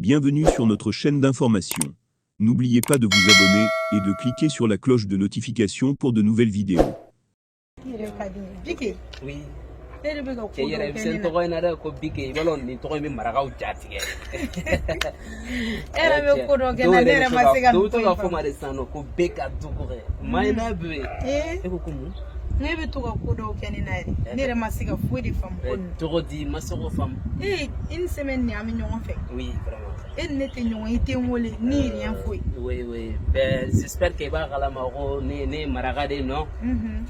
Bienvenue sur notre chaîne d'information. N'oubliez pas de vous abonner et de cliquer sur la cloche de notification pour de nouvelles vidéos. Oui. Ne bɛ to ka ko dɔw kɛ ni na yɛrɛ ne yɛrɛ ma se ka foyi de faamu ko nin tɔgɔ di ma se k'o faamu une semaine ni an bɛ ɲɔgɔn fɛ oui vraiment e ni ne tɛ ɲɔgɔn i tɛ n wele ni rien foyi oui ben j'espère que i b'a kalama ko ne marakaden non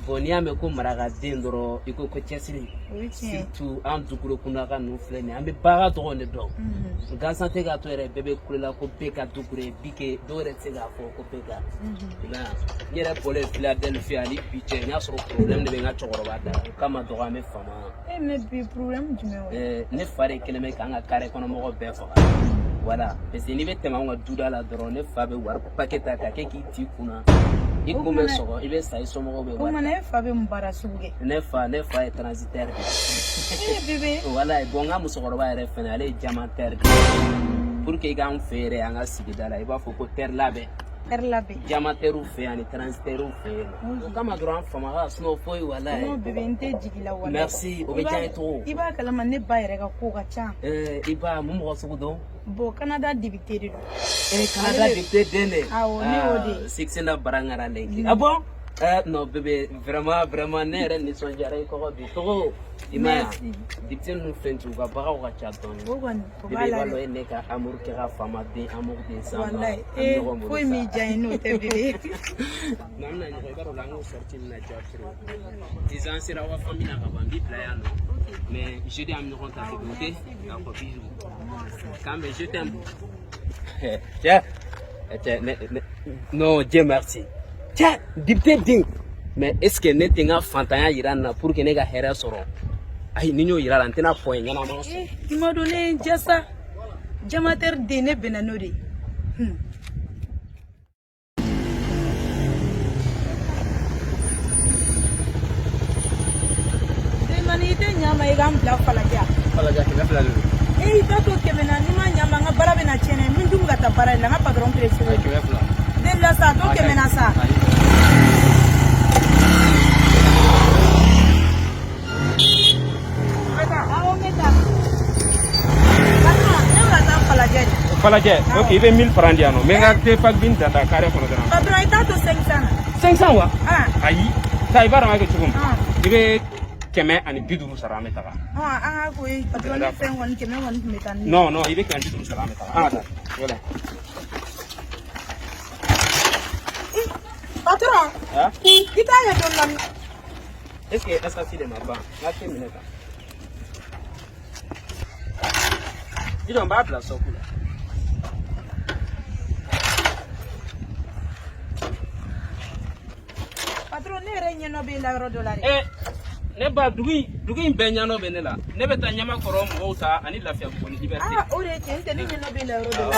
bon n'i y'a mɛn ko marakaden dɔrɔn i ko cɛsiri surtout an dugukolo kunnaka ninnu filɛ nin ye an bɛ baara dɔrɔn de dɔn gansan tɛ k'a to yɛrɛ bɛɛ bɛ kulela ko bɛɛ ka dugukolo bi kɛ dɔw yɛrɛ tɛ se k'a fɔ ko bɛɛ ka n yɛrɛ bɔlen Philadelphie ani bi cɛ n y'a sɔrɔ problème de bɛ n ka cɛkɔrɔba da o kama dɔgɔ an bɛ fama mais bi problème jumɛn o ne fa de kɛlen bɛ k'an ka carré kɔnɔ mɔgɔ bɛɛ faga voilà parce que n'i bɛ tɛmɛ an ka duda la dɔrɔn ne fa bɛ wari paquet ta k'a kɛ k'i t'i kunna i kun bɛ sɔgɔ i bɛ sa i somɔgɔw bɛ wari o kumana e fa bɛ mun baara sugu kɛ ne fa ye transitaire de bébé voilà bon n ka musokɔrɔba yɛrɛ fɛnɛ ale ye diamantaire de pour que i k'an fɛ yɛrɛ an ka sigida la i b'a fɔ ko terre labɛn diamantaire fɛ yan ani transitaire fɛ yen o kama dɔrɔn an fama ka sinon foyi wala non bébé n tɛ jigi la wala merci o bɛ diya n ye cogo i b'a kalama ne ba yɛrɛ ka ko ka ca i ba mun mɔgɔ sugu dɔn bon Canada député de don Canada député den de awɔ ne y'o de Sixena Barangara lenki ah bon non bébé vraiment ne yɛrɛ nisɔndiyara i kɔkɔ bi tɔgɔ i ma yan député ninnu fɛn ci u ka bagaw ka ca dɔɔni o kɔni o bébé b'a i la b'a dɔn e ne ka amour kɛ ka fama den amour den san ma wallahi foyi m'i diya ye n'o tɛ bébé n'an bɛna ɲɔgɔn i b'a dɔn la an k'o sortie bɛna diya trop déjà an sera aw ka famille la ka ban n b'i bila yan nɔ mais jeudi an bɛ ɲɔgɔn ta ok d'accord bisous quand même je t'aime tiens non Dieu merci tiens député den mais est-ce que ne tɛ n ka fantanya yira nin na pour que ne ka hɛrɛ sɔrɔ ayi ni n y'o yira la n tɛna fɔ n ɲɛna ma sɔrɔ i ma dɔn ne ye jasa diamantaire den ne bɛnna n'o de ye i tɛ ɲa ma i k'an bila Falaja kɛmɛ fila de don i t'a to kɛmɛ na n'i ma ɲa ma n ka baara bɛna tiɲɛ dɛ n bɛ dun ka taa baara la n ka patron pressé kɛmɛ fila den la sa to kɛmɛ na sa Falajɛ ok i bɛ 1000 francs di yan nɔ mais n ka te pack bin ta carré kɔnɔ dɔrɔn patron i t'a to 500 na 500 wa ayi taa i b'a dɔn an b'a kɛ cogo min i bɛ 150 sara an bɛ taga an ka ko ye patron ni fɛn kɔni 100 kɔni tun bɛ taa ni non i bɛ 150 sara an bɛ taga an ka taa voilà patron i t'a ye dɔɔni dɔɔni est ce que SAC de ma ban n ka te minɛ tan i dɔn n b'a bila sɔku la patron ne yɛrɛ ɲɛnɔ bɛ la yɔrɔ dɔ la dɛ ne ba dugu in bɛɛ ɲɛnɔ bɛ ne la ne bɛ taa ɲamakɔrɔ mɔgɔw ta ani lafiya buguni liberté o de ye tiɲɛ n tɛ ne ɲɛnɔ bɛ la yɔrɔ dɔ la